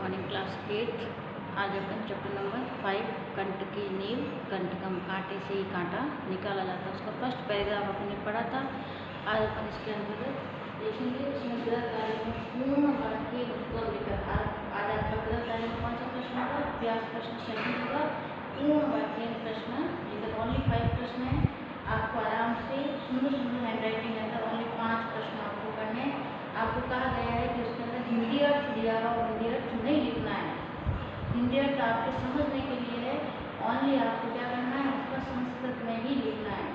Morning class 8। आज अपन chapter number 5 कंट की नींव कंटकम कांटे से ही कांटा निकाला जाता है उसका फर्स्ट पैराग्राफ अपन ने पढ़ा था। आज अपन इसके अंतर्गत देखेंगे उसमें ग्रह कार्य में पूर्ण वाक्य उत्तर लेकर आज आपका ग्रह कार्य में कौन सा प्रश्न होगा, अभ्यास प्रश्न सेकंड होगा। पूर्ण वाक्य प्रश्न लेकर ओनली 5 प्रश्न है। आपको आराम से सुंदर हैंड राइटिंग है, ओनली 5 प्रश्न आपको करने। आपको कहा गया है कि उसके अंदर हिंदी अर्थ दिया हुआ और हिंदी अर्थ नहीं लिखना है। हिंदी अर्थ आपके समझने के लिए है, ओनली आपको क्या करना है, उसका संस्कृत में ही लिखना है।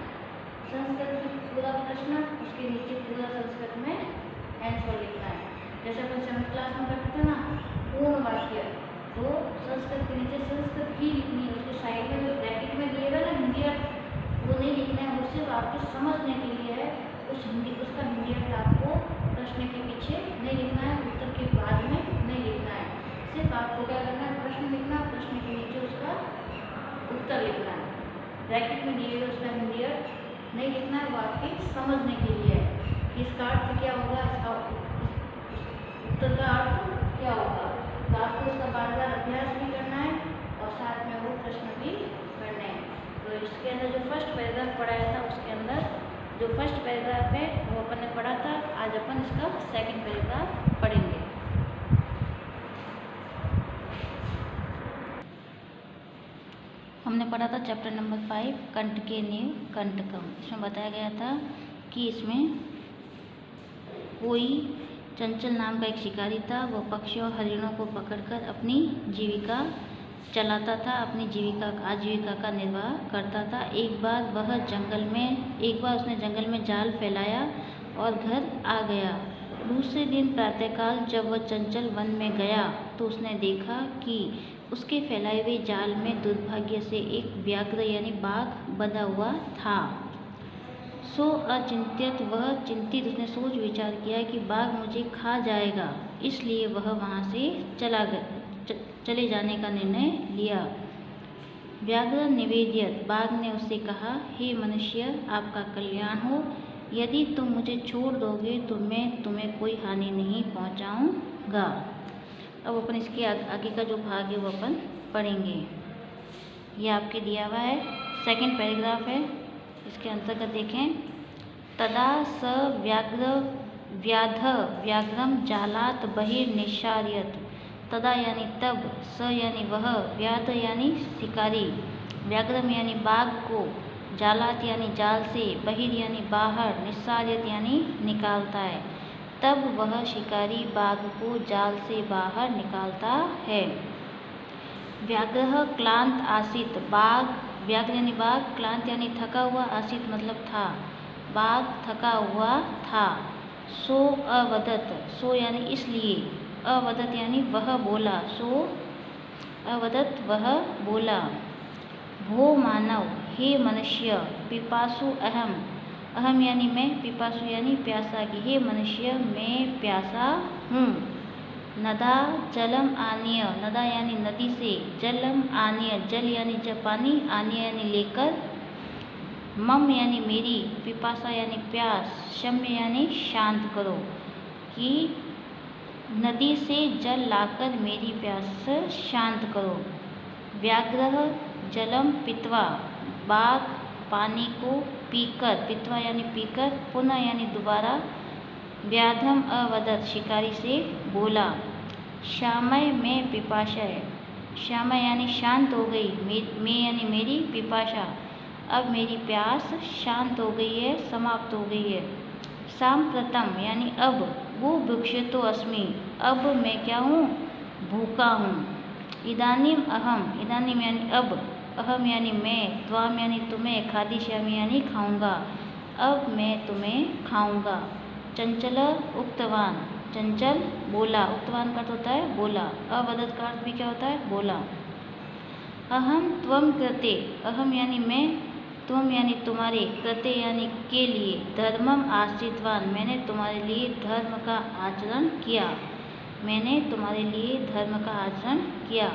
संस्कृत में पूरा प्रश्न, उसके नीचे पूरा संस्कृत में आंसर लिखना है। जैसे अपन 7th क्लास में करते थे ना पूर्ण वाक्य, तो संस्कृत के नीचे संस्कृत ही लिखनी है। उसके साइड में जो ब्रैकेट में दिएगा ना हिंदी अर्थ, वो नहीं लिखना है। वो सिर्फ आपको समझने के लिए है। उसका हिंदी अर्थ आपको प्रश्न के पीछे नहीं लिखना है, उत्तर के बाद में नहीं लिखना है। सिर्फ आपको क्या करना है, प्रश्न लिखना, प्रश्न के नीचे उसका उत्तर लिखना है। ब्रैकेट में दिए हुए उसका हिंदी अर्थ नहीं लिखना है, वो आपके समझने के लिए है। इसका अर्थ क्या होगा, इसका उत्तर का अर्थ क्या होगा, तो आपको उसका बार बार अभ्यास भी करना है और साथ में वो प्रश्न भी करने हैं। तो इसके अंदर जो फर्स्ट पैराग्राफ पढ़ाया था, उसके अंदर जो फर्स्ट पैराग्राफ है वो अपन ने पढ़ा था। आज अपन इसका सेकंड पैराग्राफ पढ़ेंगे। हमने पढ़ा था चैप्टर नंबर 5 कंट के नींव कंटकम। इसमें बताया गया था कि इसमें कोई चंचल नाम का एक शिकारी था। वो पक्षियों और हरिणों को पकड़कर अपनी जीविका चलाता था, अपनी आजीविका का निर्वाह करता था। एक बार उसने जंगल में जाल फैलाया और घर आ गया। दूसरे दिन प्रातःकाल जब वह चंचल वन में गया तो उसने देखा कि उसके फैलाए हुए जाल में दुर्भाग्य से एक व्याघ्र यानी बाघ बंधा हुआ था। वह चिंतित उसने सोच विचार किया कि बाघ मुझे खा जाएगा, इसलिए वह वहाँ से चले जाने का निर्णय लिया। व्याघ्र निवेद्यत, बाघ ने उससे कहा, हे मनुष्य, आपका कल्याण हो। यदि तुम मुझे छोड़ दोगे तो मैं तुम्हें कोई हानि नहीं पहुंचाऊंगा। अब अपन इसके आगे का जो भाग है वो अपन पढ़ेंगे। ये आपके दिया हुआ है, सेकंड पैराग्राफ है। इसके अंतर्गत देखें, तदा स व्याघ्रम जालात बहिर्निश्चार्यत। तदा यानी तब, स यानी वह, व्याध यानी शिकारी, व्याघ्रम यानी बाघ को, जालात यानी जाल से, बहिर यानी बाहर, निस्सार्यत यानी निकालता है। तब वह शिकारी बाघ को जाल से बाहर निकालता है। व्याघ्र क्लांत आसीत, व्याघ्र यानी बाघ, क्लांत यानी थका हुआ, आसीत मतलब था, बाघ थका हुआ था। सो अवदत, सो यानी इसलिए, अवदत यानी वह बोला, सो अवदत वह बोला। भो मानव, हे मनुष्य, पिपासु अहम, अहम यानी मैं, पिपासु यानी प्यासा की, हे मनुष्य मैं प्यासा हूँ। नदा जलम आनीय, नदा यानी नदी से, जलम आनीय, जल यानी पानी, आनीय यानी लेकर, मम यानी मेरी, पिपासा यानी प्यास, शम्य यानी शांत करो, कि नदी से जल लाकर मेरी प्यास शांत करो। व्याघ्र जलम पित्वा, बाघ पानी को पीकर, पित्वा यानी पीकर, पुनः यानी दोबारा, व्याधम अवदत शिकारी से बोला। श्यामय में पिपाशय, श्यामय यानी शांत हो गई, मैं यानी मेरी, पिपाशा अब मेरी प्यास शांत हो गई है, समाप्त हो गई है। सांप्रतम यानी अब, वो भुक्षितो अस्मि, अब मैं क्या हूँ, भूखा हूँ। इदानीम अहम, इदानीम यानी अब, अहम यानी मैं, त्वाम यानी तुम्हें, खादिष्यामि यानी खाऊंगा, अब मैं तुम्हें खाऊंगा। चंचल उक्तवान, चंचल बोला, उक्तवान का अर्थ होता है बोला, अवदत का अर्थ भी क्या होता है, बोला। अहम त्वम कृते, अहम यानी मैं, त्वम यानी तुम्हारे, कृते यानी के लिए, धर्मम आश्रितवान, मैंने तुम्हारे लिए धर्म का आचरण किया, मैंने तुम्हारे लिए धर्म का आचरण किया।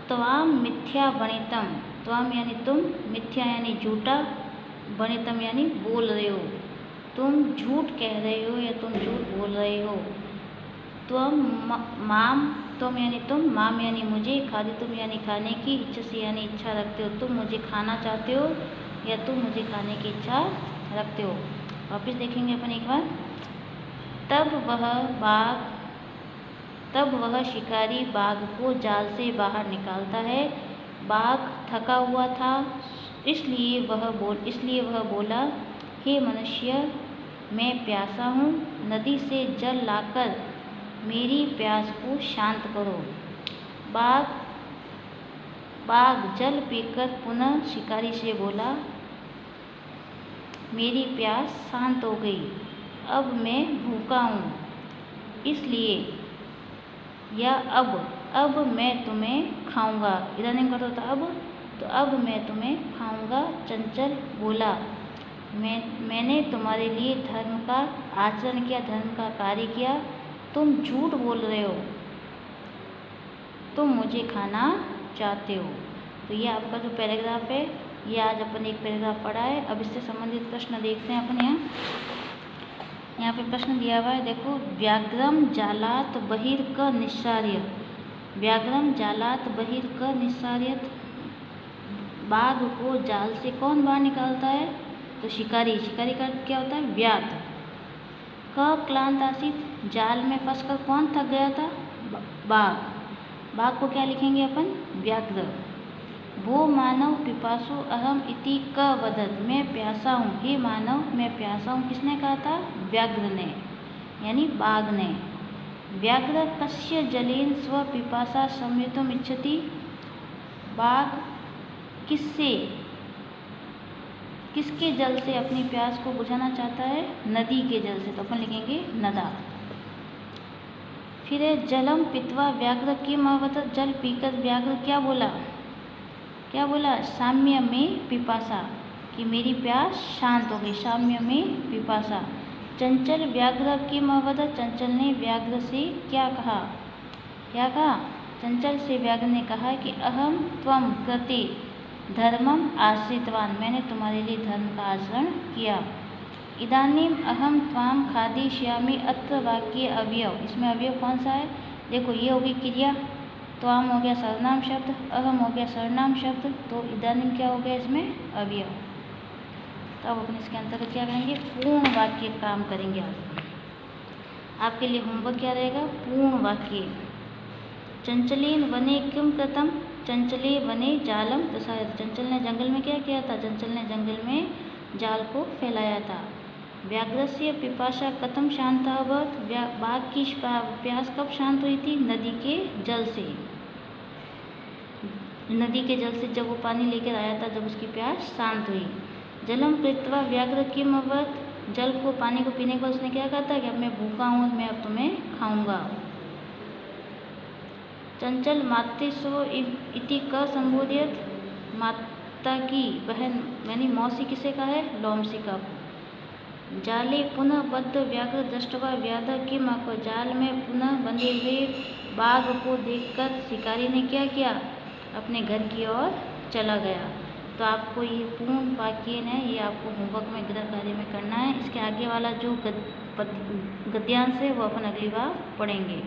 त्वाम मिथ्या वणितम, त्वाम यानी तुम, मिथ्या यानी झूठा, वणितम यानी बोल रहे हो, तुम झूठ कह रहे हो या तुम झूठ बोल रहे हो। त्वम यानी तुम, माम यानी मुझे, खादितुम यानी खाने की, इच्छसी यानी इच्छा रखते हो, तुम मुझे खाना चाहते हो या तुम मुझे खाने की इच्छा रखते हो। वापस देखेंगे अपन एक बार। तब वह शिकारी बाघ को जाल से बाहर निकालता है। बाघ थका हुआ था, इसलिए वह बोला, हे मनुष्य, मैं प्यासा हूँ, नदी से जल लाकर मेरी प्यास को शांत करो। बाघ जल पीकर पुनः शिकारी से बोला, मेरी प्यास शांत हो गई, अब मैं भूखा हूँ, इसलिए या अब मैं तुम्हें खाऊंगा। इदानीं करता था अब, तो अब मैं तुम्हें खाऊंगा। चंचल बोला, मैंने तुम्हारे लिए धर्म का आचरण किया, धर्म का कार्य किया, तुम झूठ बोल रहे हो, तुम मुझे खाना चाहते हो। तो ये आपका जो पैराग्राफ है, ये आज अपन एक पैराग्राफ पढ़ा है। अब इससे संबंधित प्रश्न देखते हैं अपन। यहाँ पे प्रश्न दिया हुआ है, देखो, व्याघ्रम जालात बहिर्क निस्सार्य। व्याघ्रम जालात बहिर्क निस्सार्यत, बाघ को जाल से कौन बाहर निकालता है? तो शिकारी। शिकारी का अर्थ क्या होता है? व्याध। क क्लांत आसित, जाल में फंसकर कौन थक गया था? बाघ। बाघ को क्या लिखेंगे अपन? व्याघ्र। वो मानव पिपासु अहम इति क वदत, मैं प्यासा हूँ, हे मानव मैं प्यासा हूँ, किसने कहा था? व्याघ्र ने, यानी बाघ ने। व्याघ्र कस्य जलेन स्व पिपासा संयुतम इच्छति, बाघ किसके जल से अपनी प्यास को बुझाना चाहता है? नदी के जल से, तो अपन लिखेंगे नदा। फिर है, जलम पीत्वा व्याघ्र किम अवदत्, जल पीकर व्याघ्र क्या बोला? क्या बोला? साम्य में पिपासा, कि मेरी प्यास शांत हो गई, साम्य में पिपासा। चंचल व्याघ्र किम अवदत्, चंचल ने व्याघ्र से क्या कहा? क्या कहा? चंचल से व्याघ्र ने कहा कि अहम त्वम कृते धर्मम आश्रितवान, मैंने तुम्हारे लिए धर्म का आचरण किया। इदानीम अहम त्वाम खादिष्यामि, अत्र वाक्य अवयव, इसमें अवयव कौन सा है? देखो, ये होगी क्रिया, त्वाम हो गया सर्वनाम शब्द, अहम हो गया सर्वनाम शब्द, तो इदानीम क्या हो गया इसमें? अवयव। तो अब अपन इसके अंतर्गत क्या करेंगे? पूर्ण वाक्य काम करेंगे। आपके लिए होमवर्क क्या रहेगा? पूर्ण वाक्य। चंचलेन वने किम कृतम, चंचले वने जालम प्रसारित, चंचल ने जंगल में क्या किया था? चंचल ने जंगल में जाल को फैलाया था। व्याघ्रस्य पिपासा कथम शांता अभवत्, बाघ की प्यास कब शांत हुई थी? नदी के जल से। नदी के जल से जब वो पानी लेकर आया था, जब उसकी प्यास शांत हुई। जलम पीत्वा व्याघ्र किम अभवत्, जल को, पानी को पीने के बाद उसने क्या कहा था? कि अब मैं भूखा हूँ, मैं अब तुम्हें खाऊंगा। चंचल मातृस्व इति क संबोधित, माता की बहन यानी मौसी किसे का है? लोमशिका। जाले पुनः बद्ध व्याघ्र दृष्ट्वा व्याध किम अकरत्, जाल में पुनः बंधे हुए बाघ को देखकर शिकारी ने क्या किया? अपने घर की ओर चला गया। तो आपको ये पूर्ण वाक्य है, ये आपको होमवर्क में गृह कार्य में करना है। इसके आगे वाला जो गद्यांश है वो अपन अगली बार पढ़ेंगे।